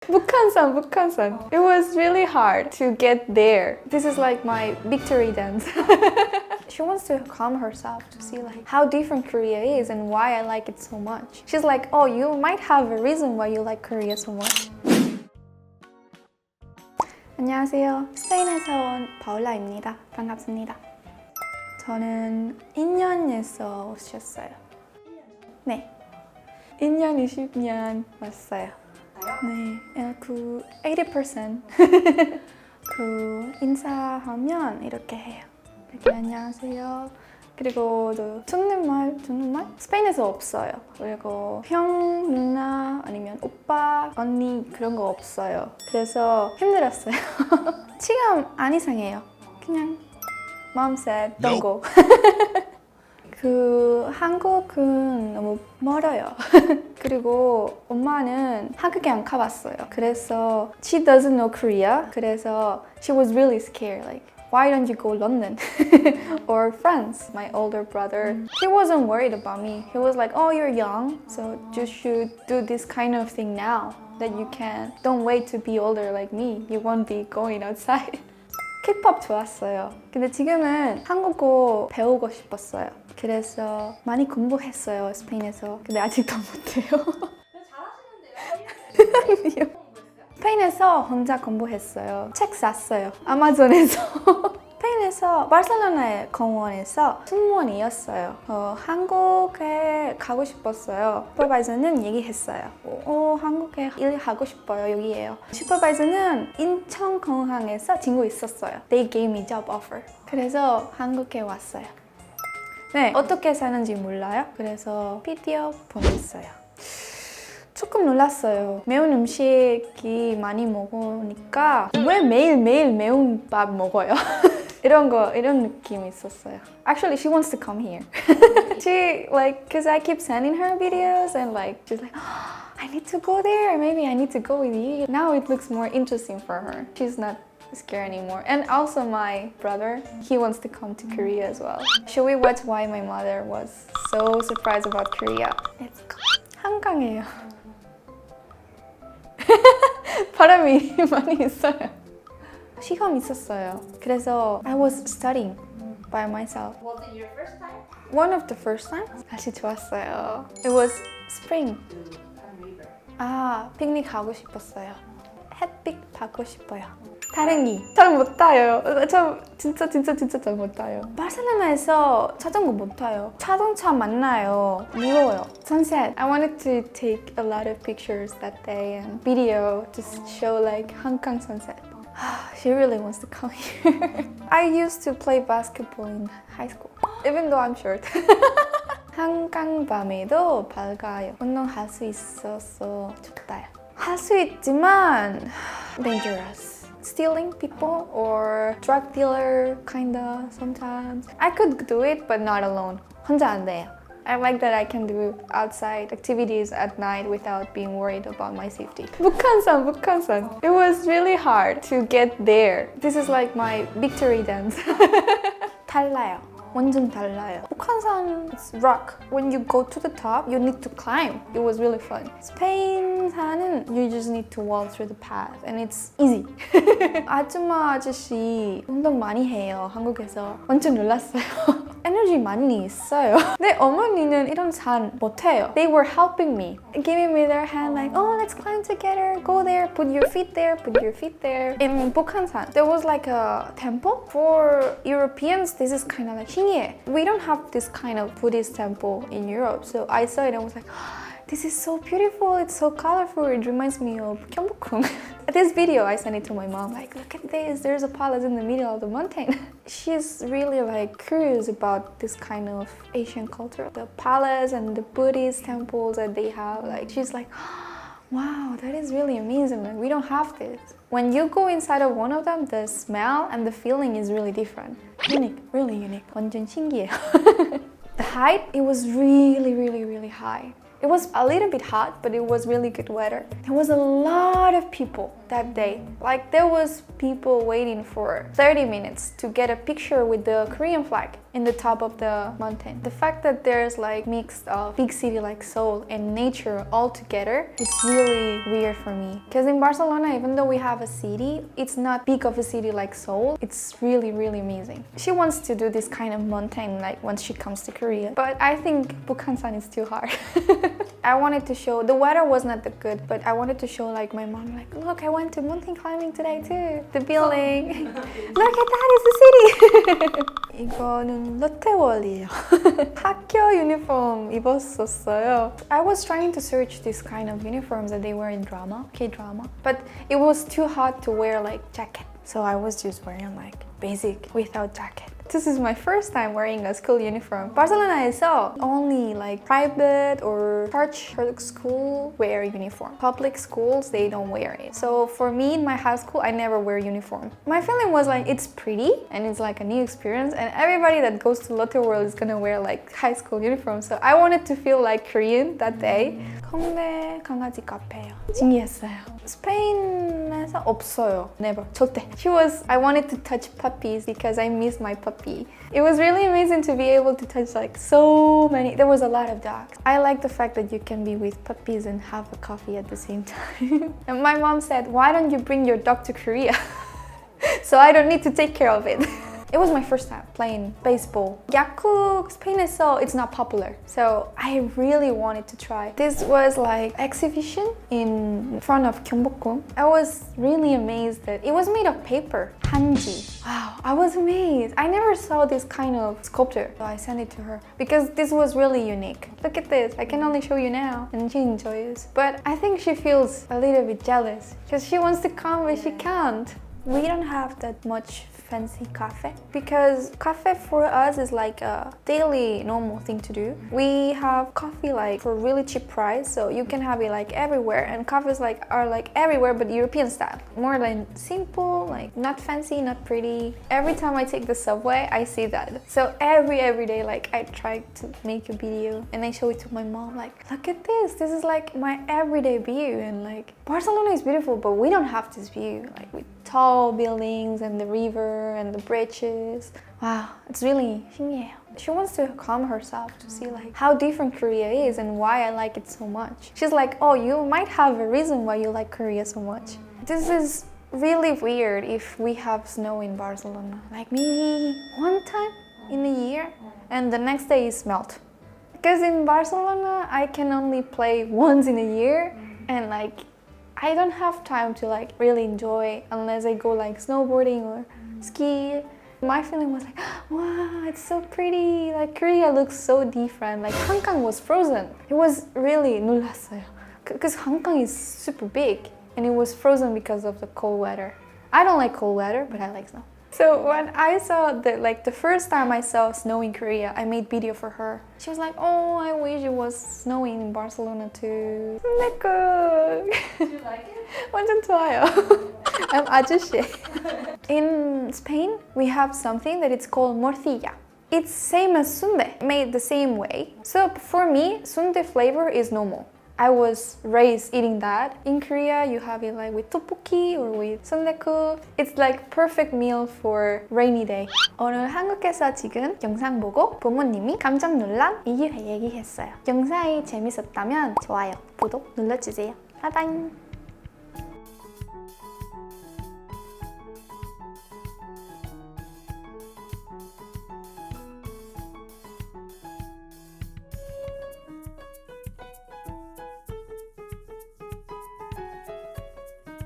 북한산. It was really hard to get there. This is like my victory dance. She wants to calm herself to see like how different Korea is and why I like it so much. She's like, oh, you might have a reason why you like Korea so much. 안녕하세요. 스페인에서 온 파울라입니다. 반갑습니다. 저는 2년에서 오셨어요. 네. 1년, 20년 왔어요. 네. 80% 인사하면 이렇게 해요. 이렇게 안녕하세요. 그리고 또 존댓말? 스페인에서 없어요. 그리고 형, 누나, 아니면 오빠, 언니 그런 거 없어요. 그래서 힘들었어요. 지금 안 이상해요. 그냥 마음새 동고. 한국은 너무 멀어요. 그리고 엄마는 한국에 안 가봤어요. 그래서 she doesn't know Korea. 그래서 she was really scared. Like, why don't you go London or France? My older brother, he wasn't worried about me. He was like, oh, you're young, so you should do this kind of thing now that you can. Don't wait to be older like me. You won't be going outside. K-pop 좋았어요. 근데 지금은 한국어 배우고 싶었어요. 그래서 많이 공부했어요, 스페인에서. 근데 아직도 못해요. 잘하시는데요? 스페인에서 혼자 공부했어요. 책 샀어요. 아마존에서. 스페인에서 바르셀로나의 공원에서 승무원이었어요. 한국에 가고 싶었어요. 슈퍼바이저는 얘기했어요. 한국에 일하고 싶어요. 여기에요. 슈퍼바이저는 인천공항에서 친구 있었어요. They gave me job offer. 그래서 한국에 왔어요. 네, 어떻게 사는지 몰라요. 그래서 비디오 보냈어요. 조금 놀랐어요. 매운 음식이 많이 먹으니까 왜 매일매일 매운 밥 먹어요? 이런 느낌이 있었어요. Actually, she wants to come here. She cause I keep sending her videos and she's like, oh, I need to go there. Maybe I need to go with you. Now it looks more interesting for her. She's not scared anymore. And also my brother, he wants to come to Korea as well. Should we watch why my mother was so surprised about Korea? Let's go. 한강이에요. 바람이 많이 있어요. 시험 있었어요. 그래서 I was studying by myself. Was it your first time? One of the first times. 날씨 좋았어요. It was spring. 피크닉 가고 싶었어요. 햇빛 받고 싶어요. 다랭이. 잘 못 타요. 저 진짜 잘 못 타요. 바르셀로나에서 자전거 못 타요. 자동차 만나요. 무서워요. Sunset. I wanted to take a lot of pictures that day and video to show 한강 sunset. She really wants to come here. I used to play basketball in high school, even though I'm short. 한강 밤에도 밝아요. 운동할 수 있어서 좋다요. 할 수 있지만 dangerous. Stealing people or drug dealer kinda sometimes. I could do it but not alone. 혼자 안 돼요. I like that I can do outside activities at night without being worried about my safety. 북한산. It was really hard to get there. This is like my victory dance. 달라요. 완전 달라요. 북한산 is rock. When you go to the top, you need to climb. It was really fun. 스페인산은 you just need to walk through the path and it's easy. 아줌마 아저씨 운동 많이 해요. 한국에서. 완전 놀랐어요. 에너지 많이 있어요. 내 어머니는 이런 산 못해요. They were helping me, giving me their hand oh, let's climb together. Go there, put your feet there, put your feet there. In 북한산, there was a temple. For Europeans, this is kind of 신기해. We don't have this kind of Buddhist temple in Europe. So I saw it and I was like, this is so beautiful, it's so colorful, it reminds me of Gyeongbokgung. This video, I sent it to my mom, look at this, there's a palace in the middle of the mountain. She's really curious about this kind of Asian culture. The palace and the Buddhist temples that they have, she's like, wow, that is really amazing, we don't have this. When you go inside of one of them, the smell and the feeling is really different. Unique, really unique. 완전 신기해요. The height, it was really high. It was a little bit hot, but it was really good weather. There was a lot of people that day. There was people waiting for 30 minutes to get a picture with the Korean flag. in the top of the mountain. The fact that there's like mix of big city like Seoul and nature all together, it's really weird for me. Because in Barcelona, even though we have a city, it's not big of a city like Seoul. It's really, really amazing. She wants to do this kind of mountain like once she comes to Korea. But I think Bukhansan is too hard. I wanted to show, the weather was not that good, but I wanted to show like my mom, like, look, I went to mountain climbing today too. The building. Look at that, it's the city. 이거는 롯데월이에요. 학교 유니폼 입었었어요. I was trying to search this kind of uniforms that they wear in drama, K-drama, but it was too hot to wear like jacket. So I was just wearing like basic without jacket. This is my first time wearing a school uniform. Barcelona에서 only like private or church school wear uniform. Public schools, they don't wear it. So for me in my high school, I never wear uniform. My feeling was like it's pretty and it's like a new experience and everybody that goes to Lotte World is gonna wear like high school uniform. So I wanted to feel like Korean that day. 건배 강아지 카페예요. 신기했어요. 스페인에서 없어요. Never. 절대. I wanted to touch puppies because I miss my puppy. It was really amazing to be able to touch like so many. There was a lot of dogs. I like the fact that you can be with puppies and have a coffee at the same time. And my mom said, why don't you bring your dog to Korea? So I don't need to take care of it. It was my first time playing baseball. 야구 스페인에서 it's not popular, so I really wanted to try. This was like exhibition in front of 경복궁. I was really amazed that it was made of paper. 한지. Wow, I was amazed. I never saw this kind of sculpture. So I sent it to her because this was really unique. Look at this. I can only show you now, and she enjoys. But I think she feels a little bit jealous because she wants to come but she can't. We don't have that much fancy cafe because cafe for us is like a daily normal thing to do. We have coffee like for really cheap price, so you can have it like everywhere, and coffees like are like everywhere but European style, more like simple, like not fancy, not pretty. Every time I take the subway I see that, so every day like I try to make a video and I show it to my mom, like look at this is like my everyday view, and like Barcelona is beautiful but we don't have this view like with tall buildings and the river and the bridges. Wow, it's really 신기해요. She wants to calm herself to see like how different Korea is and why I like it so much. She's like, oh, you might have a reason why you like Korea so much. This is really weird if we have snow in Barcelona. Like maybe one time in a year and the next day is melt. Because in Barcelona, I can only play once in a year and like I don't have time to like really enjoy unless I go like snowboarding or ski. My feeling was like, wow, it's so pretty. Like Korea looks so different. Like 한강 was frozen. It was really 놀랐어요. Because 한강 is super big and it was frozen because of the cold weather. I don't like cold weather, but I like snow. So when I saw the first time I saw snow in Korea, I made video for her. She was like, oh, I wish it was snowing in Barcelona too. Did you like it? 완전 좋아요. I'm 아저씨. In Spain, we have something that it's called morcilla. It's same as sundae, made the same way. So for me, sundae flavor is normal. I was raised eating that. In Korea, you have it like with tteokbokki or with sundaeku. It's like perfect meal for rainy day. 오늘 한국에서 찍은 영상 보고 부모님이 깜짝 놀란 이유 얘기했어요. 영상이 재밌었다면 좋아요, 구독 눌러주세요. 바이바이.